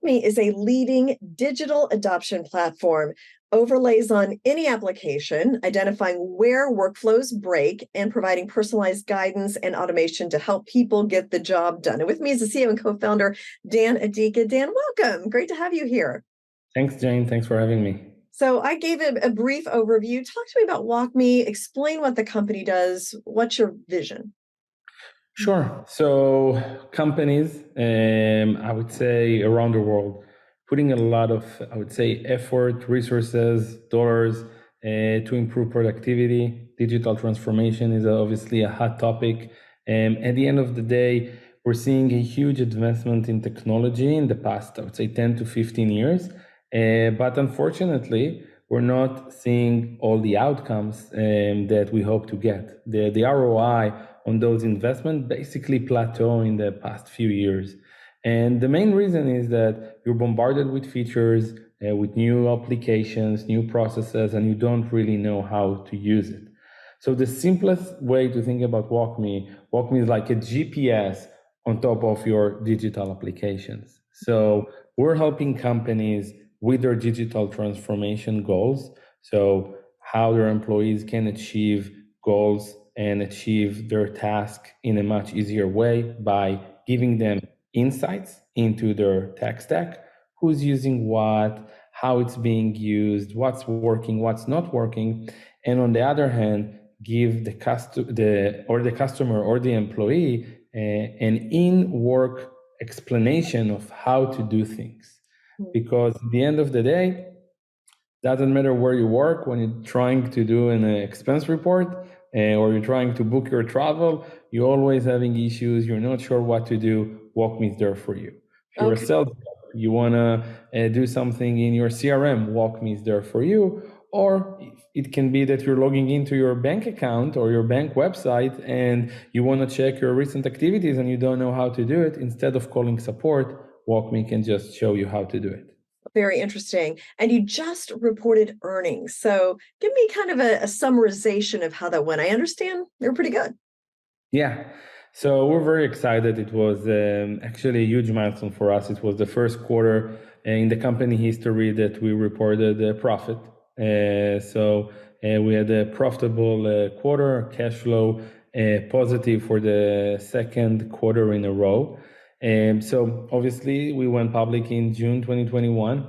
WalkMe is a leading digital adoption platform, overlays on any application, identifying where workflows break and providing personalized guidance and automation to help people get the job done. And with me is the CEO and co-founder, Dan Adika. Dan, welcome. Great to have you here. Thanks, Jane. Thanks for having me. So I gave a brief overview. Talk to me about WalkMe, explain what the company does. What's your vision? Sure. So companies, I would say around the world, putting a lot of, I would say, effort, resources, dollars to improve productivity. Digital transformation is obviously a hot topic. At the end of the day, we're seeing a huge advancement in technology in the past, I would say 10 to 15 years. But unfortunately, we're not seeing all the outcomes that we hope to get. The ROI on those investments basically plateau in the past few years. And the main reason is that you're bombarded with features, with new applications, new processes, and you don't really know how to use it. So the simplest way to think about WalkMe is like a GPS on top of your digital applications. So we're helping companies with their digital transformation goals. So how their employees can achieve goals and achieve their task in a much easier way by giving them insights into their tech stack, who's using what, how it's being used, what's working, what's not working. And on the other hand, give the customer or the employee an in-work explanation of how to do things. Because at the end of the day, doesn't matter where you work, when you're trying to do an expense report or you're trying to book your travel, you're always having issues, you're not sure what to do, WalkMe is there for you. If you're a sales, you want to do something in your CRM, WalkMe is there for you. Or it can be that you're logging into your bank account or your bank website and you want to check your recent activities and you don't know how to do it. Instead of calling support, WalkMe can just show you how to do it. Very interesting. And you just reported earnings. So give me kind of a summarization of how that went. I understand they were pretty good. Yeah. So we're very excited. It was actually a huge milestone for us. It was the first quarter in the company history that we reported a profit. So we had a profitable quarter, cash flow positive for the second quarter in a row. So obviously we went public in June 2021.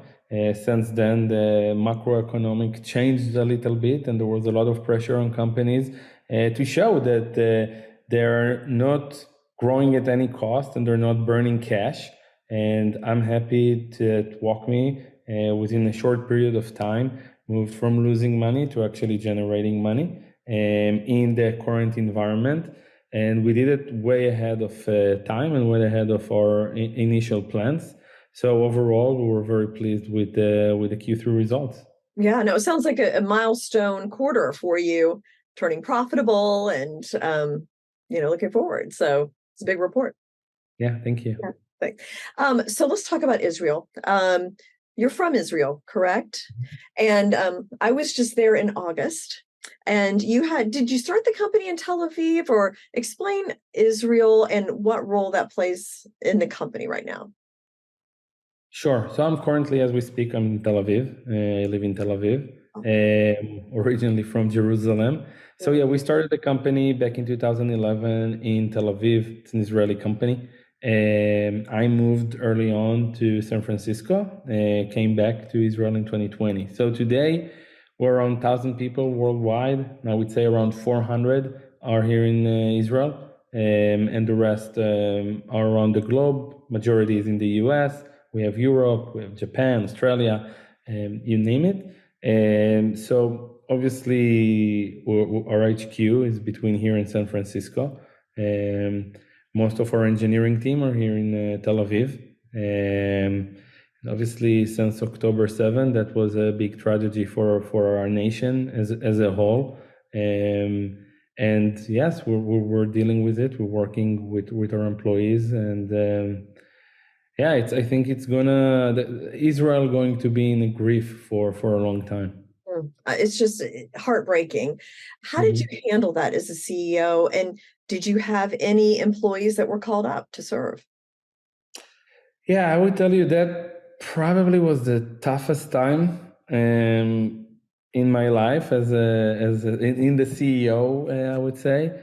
Since then, the macroeconomic changed a little bit and there was a lot of pressure on companies to show that they're not growing at any cost and they're not burning cash. And I'm happy that WalkMe, within a short period of time, moved from losing money to actually generating money in the current environment. And we did it way ahead of time and way ahead of our initial plans. So overall, we were very pleased with the Q3 results. Yeah, no, it sounds like a milestone quarter for you, turning profitable and looking forward. So it's a big report. Yeah, thank you. Yeah, thanks. So let's talk about Israel. You're from Israel, correct? And I was just there in August. And did you start the company in Tel Aviv, or explain Israel and what role that plays in the company right now? Sure. So I'm currently, as we speak, I'm in Tel Aviv. I live in Tel Aviv, originally from Jerusalem. So yeah, we started the company back in 2011 in Tel Aviv. It's an Israeli company. I moved early on to San Francisco, came back to Israel in 2020. So today, we're around 1,000 people worldwide. I would say around 400 are here in Israel, and the rest are around the globe. Majority is in the US. We have Europe, we have Japan, Australia, you name it. So obviously, our HQ is between here and San Francisco. Most of our engineering team are here in Tel Aviv. Obviously, since October 7, that was a big tragedy for our nation as a whole. And yes, we're dealing with it. We're working with our employees, and yeah, I think Israel going to be in grief for a long time. It's just heartbreaking. How did you handle that as a CEO? And did you have any employees that were called up to serve? Yeah, I would tell you that probably was the toughest time in my life in the CEO, I would say.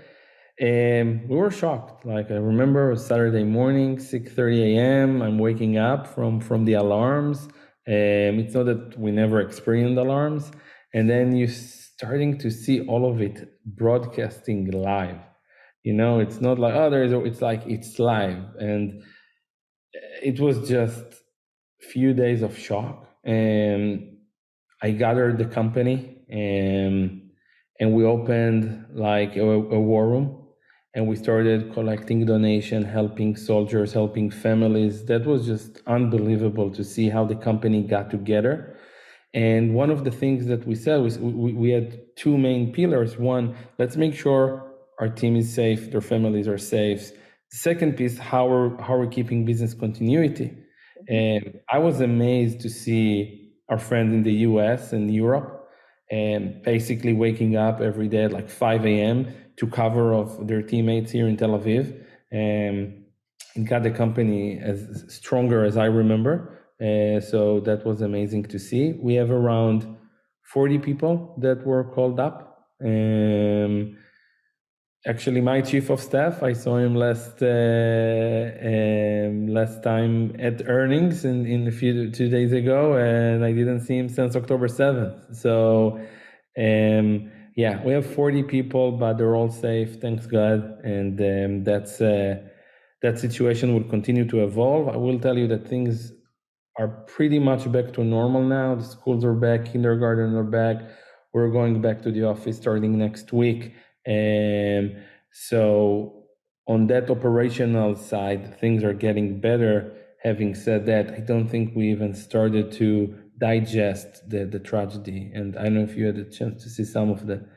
We were shocked. Like I remember it was Saturday morning, 6:30 a.m. I'm waking up from the alarms. It's not that we never experienced alarms, and then you starting to see all of it broadcasting live. It's not like it's like it's live, and it was just few days of shock. And I gathered the company, and we opened like a war room, and we started collecting donation, helping soldiers, helping families. That was just unbelievable to see how the company got together. And one of the things that we said was we had two main pillars. One, let's make sure our team is safe, their families are safe. The second piece, how we're keeping business continuity. And I was amazed to see our friends in the US and Europe and basically waking up every day at like 5 a.m. to cover of their teammates here in Tel Aviv. And got the company as stronger as I remember. So that was amazing to see. We have around 40 people that were called up. Actually, my chief of staff, I saw him last time at earnings in 2 days ago, and I didn't see him since October 7th. So, yeah, we have 40 people, but they're all safe, thanks God, and that situation will continue to evolve. I will tell you that things are pretty much back to normal now. The schools are back, kindergarten are back. We're going back to the office starting next week. And so on that operational side, things are getting better. Having said that, I don't think we even started to digest the tragedy. And I don't know if you had a chance to see some of the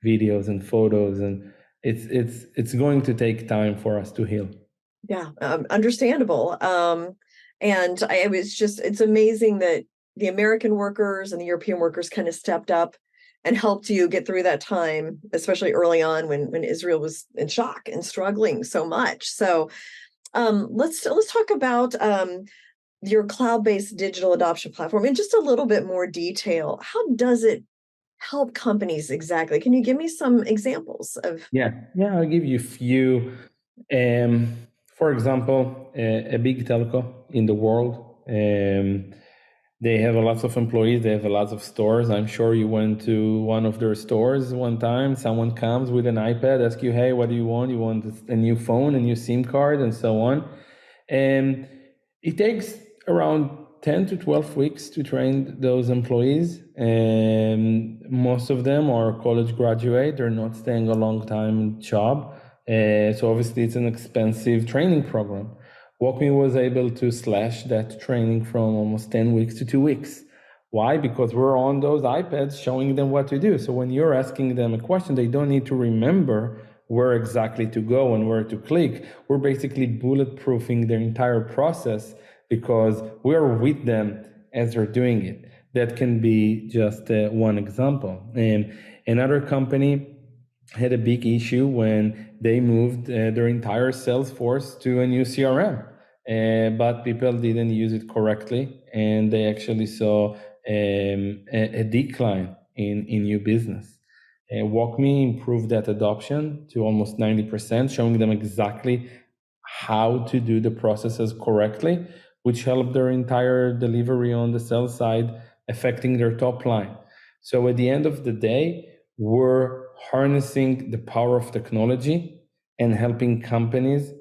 videos and photos, and it's going to take time for us to heal. Yeah, understandable. And I was just, it's amazing that the American workers and the European workers kind of stepped up and helped you get through that time, especially early on when Israel was in shock and struggling so much. So let's talk about your cloud-based digital adoption platform in just a little bit more detail. How does it help companies exactly? Can you give me some examples of? Yeah, I'll give you a few. Um, for example, a big telco in the world, they have a lot of employees, they have a lot of stores. I'm sure you went to one of their stores one time. Someone comes with an iPad, asks you, hey, what do you want? You want a new phone, a new SIM card, and so on. And it takes around 10 to 12 weeks to train those employees. And most of them are college graduate. They're not staying a long time in job. So obviously it's an expensive training program. WalkMe was able to slash that training from almost 10 weeks to 2 weeks. Why? Because we're on those iPads showing them what to do. So when you're asking them a question, they don't need to remember where exactly to go and where to click. We're basically bulletproofing their entire process because we're with them as they're doing it. That can be just one example. And another company had a big issue when they moved their entire sales force to a new CRM, but people didn't use it correctly, and they actually saw a decline in new business. WalkMe improved that adoption to almost 90%, showing them exactly how to do the processes correctly, which helped their entire delivery on the sales side, affecting their top line. So at the end of the day, we're harnessing the power of technology and helping companies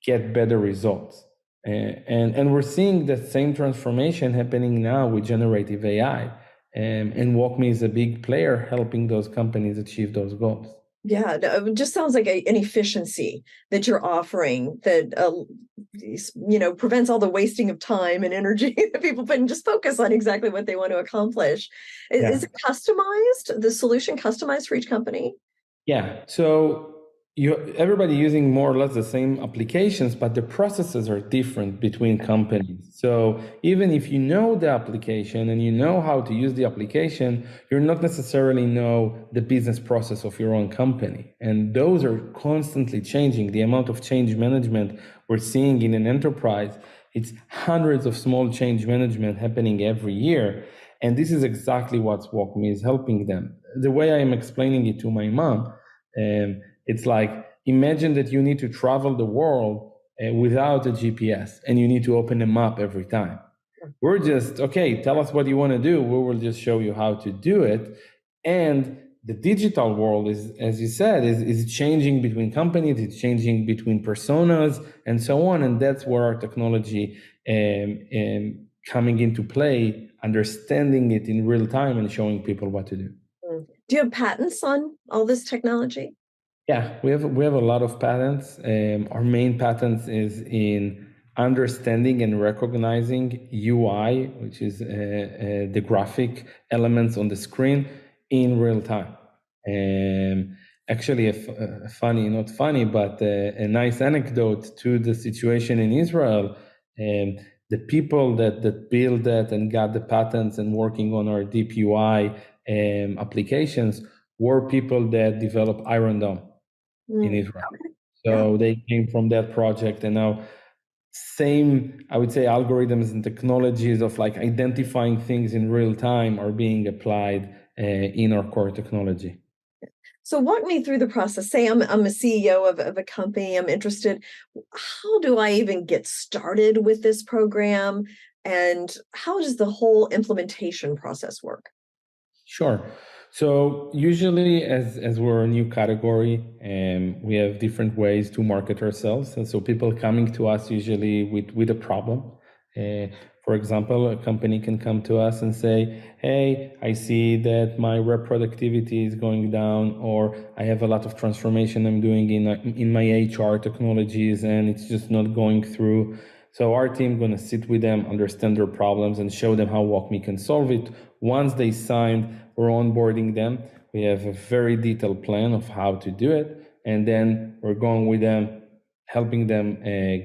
get better results. And we're seeing the same transformation happening now with generative AI. And WalkMe is a big player helping those companies achieve those goals. Yeah, it just sounds like an efficiency that you're offering that prevents all the wasting of time and energy that people put and just focus on exactly what they want to accomplish. Is it customized, the solution customized for each company? Yeah. So everybody using more or less the same applications, but the processes are different between companies. So even if you know the application and you know how to use the application, you're not necessarily know the business process of your own company. And those are constantly changing. The amount of change management we're seeing in an enterprise It's hundreds of small change management happening every year. And this is exactly what WalkMe is helping them. The way I am explaining it to my mom, it's like, imagine that you need to travel the world without a GPS and you need to open a map every time. We're just, okay, tell us what you want to do. We will just show you how to do it. And the digital world is, as you said, is changing between companies, it's changing between personas and so on. And that's where our technology coming into play, understanding it in real time and showing people what to do. Do you have patents on all this technology? Yeah, we have a lot of patents. Our main patents is in understanding and recognizing UI, which is the graphic elements on the screen in real time. Actually, a funny, not funny, but a nice anecdote to the situation in Israel. The people that built that and got the patents and working on our deep UI applications were people that developed Iron Dome in Israel. So they came from that project, and now same, I would say, algorithms and technologies of like identifying things in real time are being applied in our core technology. So walk me through the process. Say I'm a CEO of a company, I'm interested. How do I even get started with this program? And how does the whole implementation process work? Sure. So usually, as we're a new category, we have different ways to market ourselves. And so people coming to us usually with a problem. For example, a company can come to us and say, "Hey, I see that my rep productivity is going down, or I have a lot of transformation I'm doing in my HR technologies, and it's just not going through." So our team going to sit with them, understand their problems, and show them how WalkMe can solve it. Once they signed, we're onboarding them. We have a very detailed plan of how to do it, and then we're going with them, helping them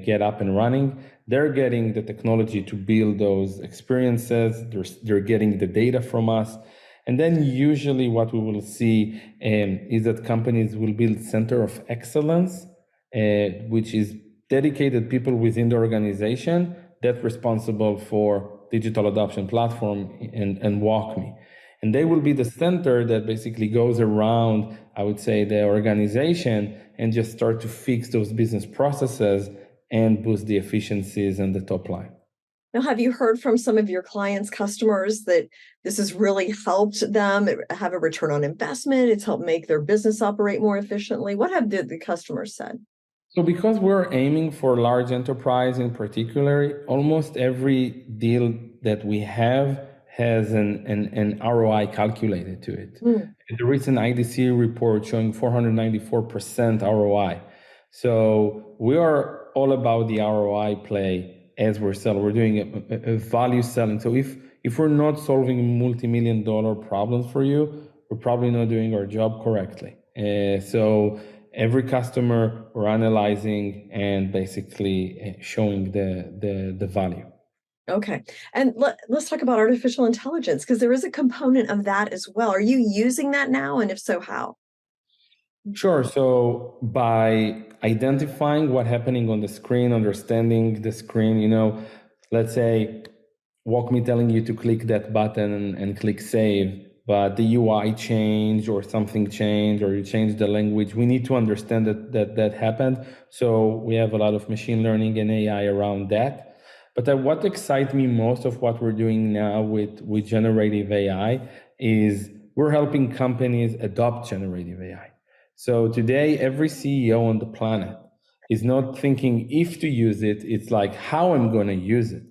get up and running. They're getting the technology to build those experiences. They're getting the data from us. And then usually what we will see is that companies will build center of excellence, which is dedicated people within the organization that's responsible for digital adoption platform and WalkMe. And they will be the center that basically goes around, I would say, the organization and just start to fix those business processes and boost the efficiencies and the top line. Now, have you heard from some of your clients, customers, that this has really helped them have a return on investment? It's helped make their business operate more efficiently. What have the customers said? So because we're aiming for large enterprise in particular, almost every deal that we have has an ROI calculated to it. The recent IDC report showing 494% ROI. So we are all about the ROI play as we're selling. We're doing a value selling. So if we're not solving multi-million-dollar problems for you, we're probably not doing our job correctly. So every customer we're analyzing and basically showing the value. Okay. And let's talk about artificial intelligence, because there is a component of that as well. Are you using that now? And if so, how? Sure. So by identifying what's happening on the screen, understanding the screen, let's say WalkMe telling you to click that button and click save, but the UI changed or something changed or you changed the language. We need to understand that happened. So we have a lot of machine learning and AI around that. But what excites me most of what we're doing now with generative AI is we're helping companies adopt generative AI. So today, every CEO on the planet is not thinking if to use it, it's like how I'm going to use it.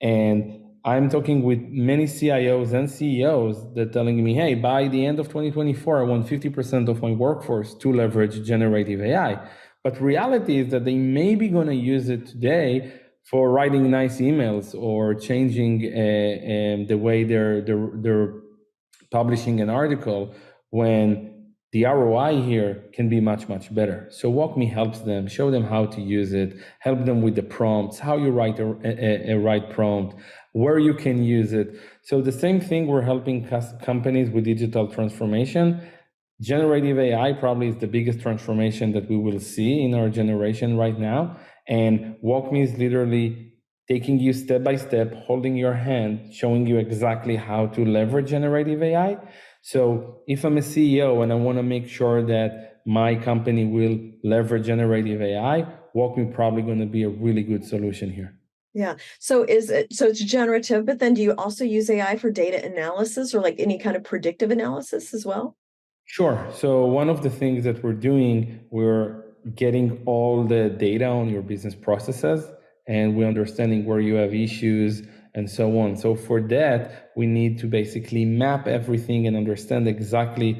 And I'm talking with many CIOs and CEOs that telling me, hey, by the end of 2024, I want 50% of my workforce to leverage generative AI. But reality is that they may be going to use it today for writing nice emails or changing the way they're publishing an article, when the ROI here can be much, much better. So WalkMe helps them, show them how to use it, help them with the prompts, how you write a right prompt, where you can use it. So the same thing, we're helping companies with digital transformation. Generative AI probably is the biggest transformation that we will see in our generation right now. And WalkMe is literally taking you step by step, holding your hand, showing you exactly how to leverage generative AI. So if I'm a CEO and I want to make sure that my company will leverage generative AI, WalkMe probably going to be a really good solution here. Yeah. So it's generative, but then do you also use AI for data analysis or like any kind of predictive analysis as well? Sure. So one of the things that we're doing, we're getting all the data on your business processes and we're understanding where you have issues and so on. So for that, we need to basically map everything and understand exactly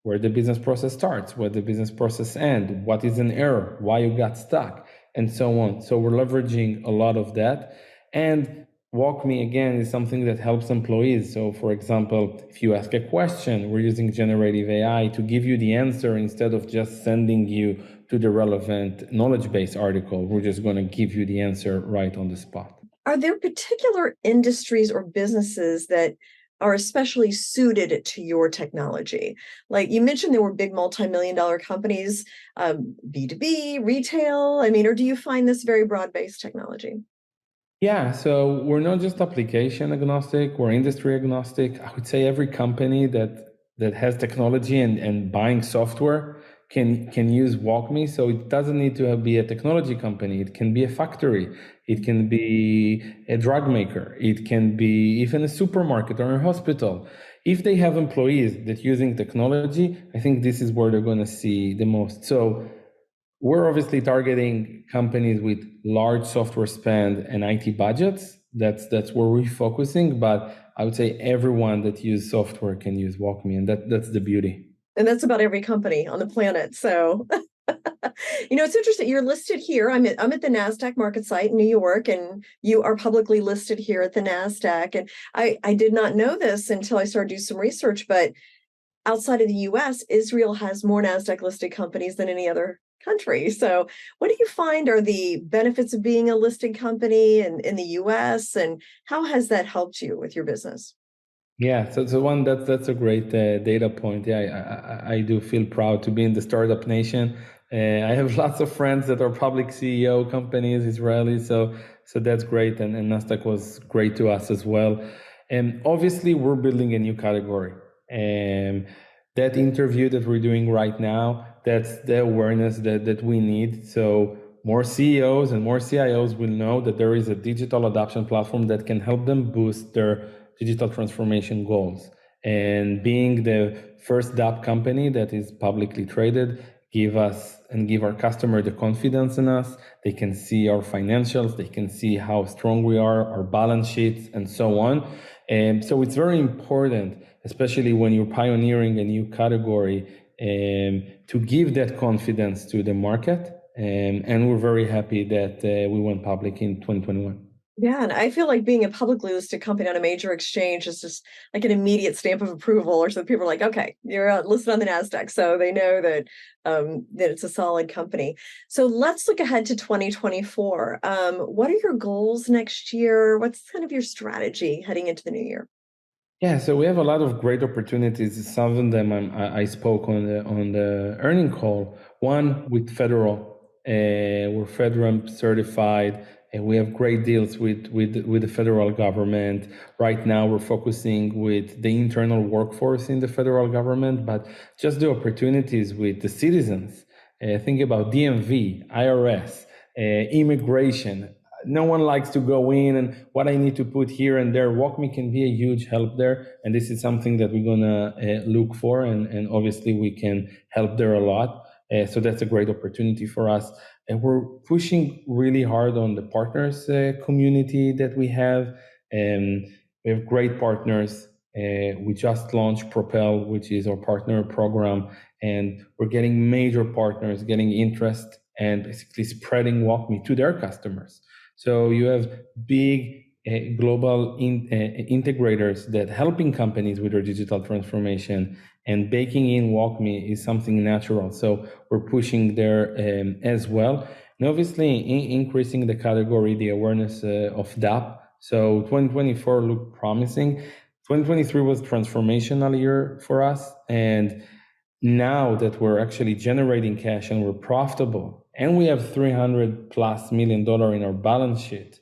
where the business process starts, where the business process ends, what is an error, why you got stuck, and so on. So we're leveraging a lot of that. And WalkMe, again, is something that helps employees. So, for example, if you ask a question, we're using generative AI to give you the answer instead of just sending you to the relevant knowledge base article. We're just going to give you the answer right on the spot. Are there particular industries or businesses that are especially suited to your technology? Like you mentioned, there were big multi-million-dollar companies, B2B, retail. I mean, or do you find this very broad-based technology? Yeah, so we're not just application agnostic, we're industry agnostic. I would say every company that has technology and buying software can use WalkMe. So it doesn't need to be a technology company. It can be a factory. It can be a drug maker. It can be even a supermarket or a hospital. If they have employees that using technology, I think this is where they're going to see the most. So we're obviously targeting companies with large software spend and IT budgets. That's where we're focusing. But I would say everyone that uses software can use WalkMe, and that's the beauty. And that's about every company on the planet. So, it's interesting. You're listed here. I'm at the NASDAQ market site in New York, and you are publicly listed here at the NASDAQ. And I did not know this until I started doing some research, but outside of the US, Israel has more NASDAQ listed companies than any other country. So what do you find are the benefits of being a listed company in the US, and how has that helped you with your business? Yeah, so one that's a great data point. Yeah, I do feel proud to be in the startup nation. I have lots of friends that are public CEO companies, Israeli, so that's great, and Nasdaq was great to us as well. And obviously, we're building a new category. And that interview that we're doing right now, that's the awareness that we need. So more CEOs and more CIOs will know that there is a digital adoption platform that can help them boost their digital transformation goals. And being the first DApp company that is publicly traded, give our customer the confidence in us. They can see our financials, they can see how strong we are, our balance sheets, and so on. And so it's very important, especially when you're pioneering a new category, to give that confidence to the market. And we're very happy that we went public in 2021. Yeah, and I feel like being a publicly listed company on a major exchange is just like an immediate stamp of approval, or so people are like, okay, you're listed on the NASDAQ, so they know that it's a solid company. So let's look ahead to 2024. What are your goals next year? What's kind of your strategy heading into the new year? Yeah, so we have a lot of great opportunities. Some of them I spoke on the earning call. One with federal, we're FedRAMP certified, and we have great deals with the federal government. Right now, we're focusing with the internal workforce in the federal government, but just the opportunities with the citizens. Think about DMV, IRS, immigration. No one likes to go in and what I need to put here and there. WalkMe can be a huge help there. And this is something that we're going to look for. And obviously, we can help there a lot. So that's a great opportunity for us. And we're pushing really hard on the partners community that we have. And we have great partners. We just launched Propel, which is our partner program. And we're getting major partners getting interest and basically spreading WalkMe to their customers. So you have big global integrators that helping companies with their digital transformation, and baking in WalkMe is something natural. So we're pushing there as well. And obviously increasing the category, the awareness of DApp. So 2024 looked promising. 2023 was transformational year for us. And now that we're actually generating cash and we're profitable and we have $300+ million in our balance sheet,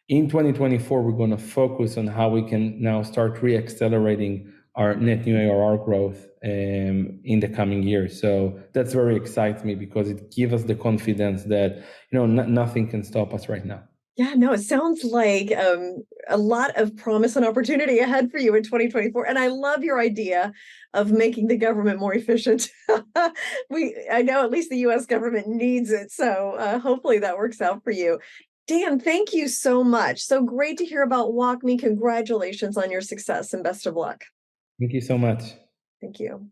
In 2024, we're going to focus on how we can now start re-accelerating our net new ARR growth in the coming years. So that's very excites me because it gives us the confidence that nothing can stop us right now. Yeah, no, it sounds like a lot of promise and opportunity ahead for you in 2024. And I love your idea of making the government more efficient. I know at least the US government needs it. So hopefully that works out for you. Dan, thank you so much. So great to hear about WalkMe. Congratulations on your success and best of luck. Thank you so much. Thank you.